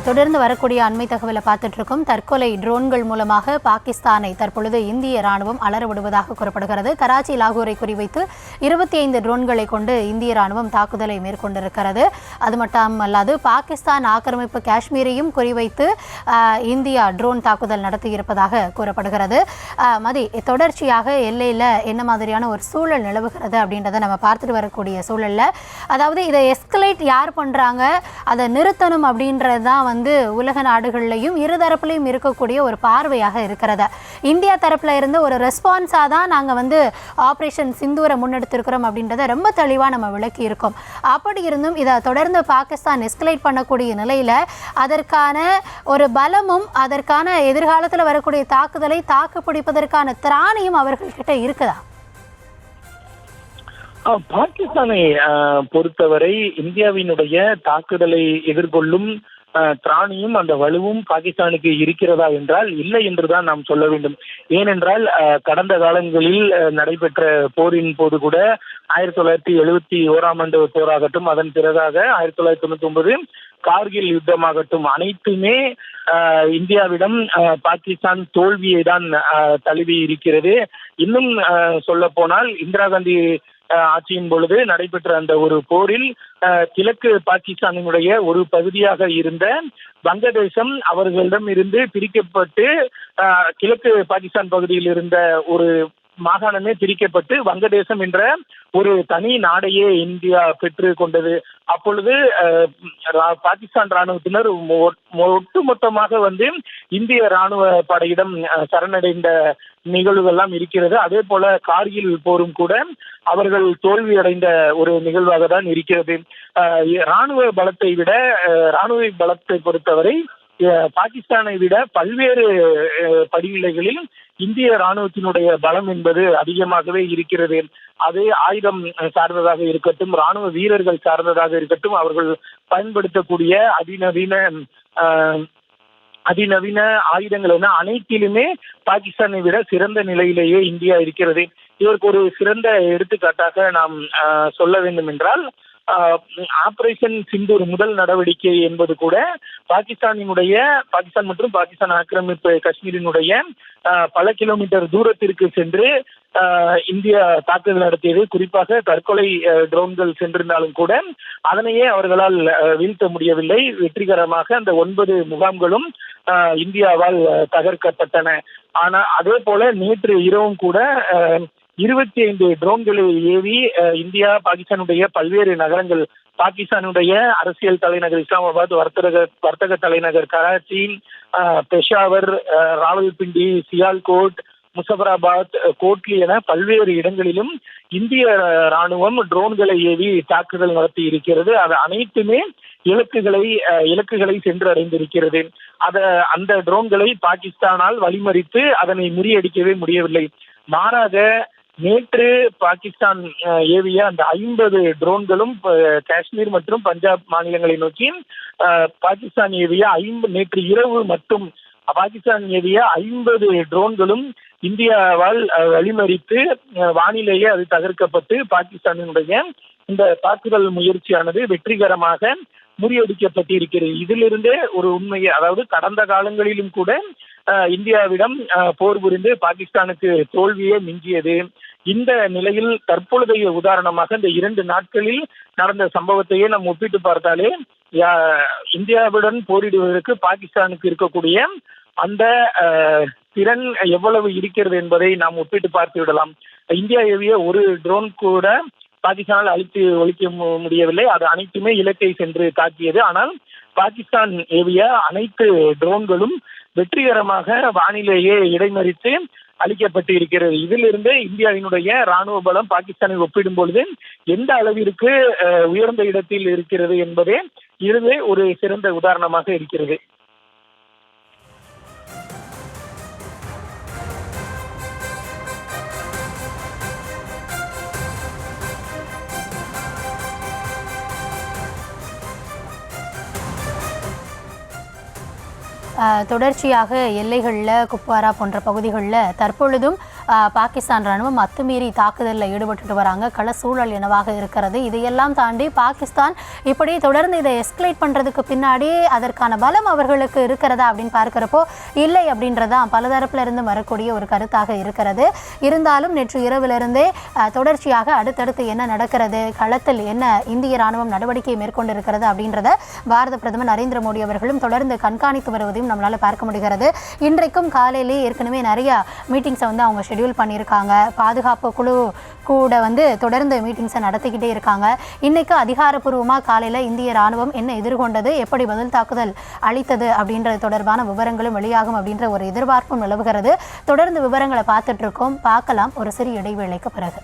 தொடர்ந்து வரக்கூடிய அண்மை தகவலை பார்த்துட்டு இருக்கோம். தற்கொலை ட்ரோன்கள் மூலமாக பாகிஸ்தானை தற்பொழுது இந்திய ராணுவம் அலற விடுவதாக கூறப்படுகிறது. கராச்சி லாகூரை குறிவைத்து 25 ட்ரோன்களை கொண்டு இந்திய ராணுவம் தாக்குதலை மேற்கொண்டிருக்கிறது. அது மட்டுமல்லாது பாகிஸ்தான் ஆக்கிரமிப்பு காஷ்மீரையும் குறிவைத்து இந்தியா ட்ரோன் தாக்குதல் நடத்தியிருப்பதாக கூறப்படுகிறது. மதி, தொடர்ச்சியாக எல்லையில் என்ன மாதிரியான ஒரு சூழல் நிலவுகிறது அப்படின்றத நம்ம பார்த்துட்டு வரக்கூடிய சூழலில், அதாவது இதை எஸ்கலேட் யார் பண்ணுறாங்க, அதை நிறுத்தணும் அப்படின்றது தான் உலக நாடுகள்லையும் இருதரப்புலையும் இருக்கக்கூடிய ஒரு பார்வையாக இருக்கிறது. இந்தியா தரப்புல இருந்து ஒரு ரெஸ்பான்ஸாக தான் நாங்கள் ஆப்ரேஷன் சிந்தூரை முன்னெடுத்திருக்கிறோம் அப்படின்றத ரொம்ப தெளிவாக நம்ம விளக்கி இருக்கோம். அப்படி இருந்தும் இதை தொடர்ந்து பாகிஸ்தான் எஸ்கலேட் பண்ணக்கூடிய நிலையில் அதற்கான ஒரு பலமும் அதற்கான எதிர்காலத்தில் வரக்கூடிய தாக்குதலை தாக்குப்பிடிப்பதற்கான திராணியும் அவர்கள்கிட்ட இருக்குதா? பாகிஸ்தானை பொறுத்தவரை இந்தியாவினுடைய தாக்குதலை எதிர்கொள்ளும் திராணியும் அந்த வலுவும் பாகிஸ்தானுக்கு இருக்கிறதா என்றால் இல்லை என்றுதான் நாம் சொல்ல வேண்டும். ஏனென்றால் கடந்த காலங்களில் நடைபெற்ற போரின் போது கூட 1971 போராகட்டும், அதன் பிறகாக 1999 கார்கில் யுத்தமாகட்டும், அனைத்துமே இந்தியாவிடம் பாகிஸ்தான் தோல்வியை தான் தழுவி இருக்கிறது. இன்னும் சொல்ல போனால் இந்திரா காந்தி ஆட்சியின் பொழுது நடைபெற்ற அந்த ஒரு போரில் கிழக்கு பாகிஸ்தானினுடைய ஒரு பகுதியாக இருந்த வங்கதேசம் அவர்களிடம் இருந்து பிரிக்கப்பட்டு கிழக்கு பாகிஸ்தான் பகுதியில் இருந்த ஒரு மாகாணமே பிரிக்கப்பட்டு வங்கதேசம் என்ற ஒரு தனி நாடையே இந்தியா பெற்று கொண்டது. அப்பொழுது பாகிஸ்தான் ராணுவத்தினர் ஒட்டுமொத்தமாக இந்திய ராணுவ படையிடம் சரணடைந்த நிகழ்வுகள்லாம் இருக்கிறது. அதே போல கார்கில் போரும் கூட அவர்கள் தோல்வியடைந்த ஒரு நிகழ்வாக தான் இருக்கிறது. ராணுவ பலத்தை பொறுத்தவரை பாகிஸ்தானை விட பல்வேறு படிநிலைகளில் இந்திய ராணுவத்தினுடைய பலம் என்பது அதிகமாகவே இருக்கிறது. அது ஆயுதம் சார்ந்ததாக இருக்கட்டும், ராணுவ வீரர்கள் சார்ந்ததாக இருக்கட்டும், அவர்கள் பயன்படுத்தக்கூடிய அதிநவீன ஆயுதங்கள் என அனைத்திலுமே பாகிஸ்தானை விட சிறந்த நிலையிலேயே இந்தியா இருக்கிறது. இதற்கு ஒரு சிறந்த எடுத்துக்காட்டாக நாம் சொல்ல வேண்டும் என்றால், ஆபரேஷன் சிந்தூர் முதல் நடவடிக்கை என்பது கூட பாகிஸ்தான் மற்றும் பாகிஸ்தான் ஆக்கிரமிப்பு காஷ்மீரினுடைய பல கிலோமீட்டர் தூரத்திற்கு சென்று இந்தியா தாக்குதல் நடத்தியது. குறிப்பாக தற்கொலை ட்ரோன்கள் சென்றிருந்தாலும் கூட அதனையே அவர்களால் வீழ்த்த முடியவில்லை. வெற்றிகரமாக அந்த 9 முகாம்களும் இந்தியாவால் தகர்க்கப்பட்டன. ஆனால் அதே போல நேற்று இரவும் கூட 25 ட்ரோன்களை ஏவி இந்தியா பாகிஸ்தானுடைய பல்வேறு நகரங்கள், பாகிஸ்தானுடைய அரசியல் தலைநகர் இஸ்லாமாபாத், வர்த்தக தலைநகர் கராச்சி, பெஷாவர், ராவல்பிண்டி, சியால்கோட், முசஃபராபாத், கோட்லி என பல்வேறு இடங்களிலும் இந்திய ராணுவம் ட்ரோன்களை ஏவி தாக்குதல் நடத்தி இருக்கிறது. அது அனைத்துமே இலக்குகளை சென்றடைந்திருக்கிறது. அந்த ட்ரோன்களை பாகிஸ்தானால் வழிமறித்து அதனை முறியடிக்கவே முடியவில்லை. மாறாக நேற்று பாகிஸ்தான் ஏவிய அந்த 50 ட்ரோன்களும் காஷ்மீர் மற்றும் பஞ்சாப் மாநிலங்களை நோக்கி பாகிஸ்தான் ஏவிய நேற்று இரவு மட்டும் பாகிஸ்தான் ஏவிய 50 ட்ரோன்களும் இந்தியாவால் வழிமறித்து வானிலேயே அது தகர்க்கப்பட்டு பாகிஸ்தானினுடைய இந்த தாக்குதல் முயற்சியானது வெற்றிகரமாக முறியடிக்கப்பட்டிருக்கிறது. இதிலிருந்தே ஒரு உண்மையை, அதாவது கடந்த காலங்களிலும் கூட இந்தியாவிடம் போர் புரிந்து பாகிஸ்தானுக்கு தோல்வியே மிஞ்சியது. இந்த நிலையில் தற்பொழுதைய உதாரணமாக இந்த 2 நாட்களில் நடந்த சம்பவத்தையே நாம் ஒப்பிட்டு பார்த்தாலே இந்தியாவுடன் போரிடுவதற்கு பாகிஸ்தானுக்கு இருக்கக்கூடிய அந்த திறன் எவ்வளவு இருக்கிறது என்பதை நாம் ஒப்பிட்டு பார்த்து விடலாம். இந்தியா ஏவிய ஒரு ட்ரோன் கூட பாகிஸ்தானால் ஒழிக்க முடியவில்லை. அது அனைத்துமே இலக்கை சென்று தாக்கியது. ஆனால் பாகிஸ்தான் ஏவிய அனைத்து ட்ரோன்களும் வெற்றிகரமாக வானிலேயே இடைமறித்து அளிக்கப்பட்டு இருக்கிறது. இதிலிருந்து இந்தியாவினுடைய ராணுவ பலம் பாகிஸ்தானை ஒப்பிடும் பொழுது எந்த அளவிற்கு உயர்ந்த இடத்தில் இருக்கிறது என்பதே இதுவே ஒரு சிறந்த உதாரணமாக இருக்கிறது. தொடர்ச்சியாக எல்லைகளில் குப்வாரா போன்ற பகுதிகளில் தற்பொழுதும் பாகிஸ்தான் ராணுவம் அத்துமீறி தாக்குதலில் ஈடுபட்டு வராங்க. கள சூழல் என்னவாக இருக்கிறது, இதையெல்லாம் தாண்டி பாகிஸ்தான் இப்படி தொடர்ந்து இதை எஸ்கலேட் பண்ணுறதுக்கு பின்னாடி அதற்கான பலம் அவர்களுக்கு இருக்கிறதா அப்படின்னு பார்க்குறப்போ இல்லை அப்படின்றதான் பலதரப்பில் இருந்து வரக்கூடிய ஒரு கருத்தாக இருக்கிறது. இருந்தாலும் நேற்று இரவிலிருந்தே தொடர்ச்சியாக அடுத்தடுத்து என்ன நடக்கிறது, களத்தில் என்ன இந்திய ராணுவம் நடவடிக்கை மேற்கொண்டிருக்கிறது அப்படின்றத பாரத பிரதமர் நரேந்திர மோடி அவர்களும் தொடர்ந்து கண்காணித்து வருவதையும் நம்மளால் பார்க்க முடிகிறது. இன்றைக்கும் காலையிலே ஏற்கனவே நிறைய மீட்டிங்ஸை அவங்க ஷெட்யூல் பண்ணியிருக்காங்க. பாதுகாப்பு குழு கூட தொடர்ந்து மீட்டிங்ஸை நடத்திக்கிட்டே இருக்காங்க. இன்னைக்கு அதிகாரப்பூர்வமாக காலையில் இந்திய ராணுவம் என்ன எதிர்கொண்டது, எப்படி பதில் தாக்குதல் அளித்தது அப்படின்றது தொடர்பான விவரங்களும் வெளியாகும் அப்படின்ற ஒரு எதிர்பார்ப்பும் நிலவுகிறது. தொடர்ந்து விவரங்களை பார்த்துட்டு இருக்கோம். பார்க்கலாம் ஒரு சிறிய இடைவேளைக்கு பிறகு.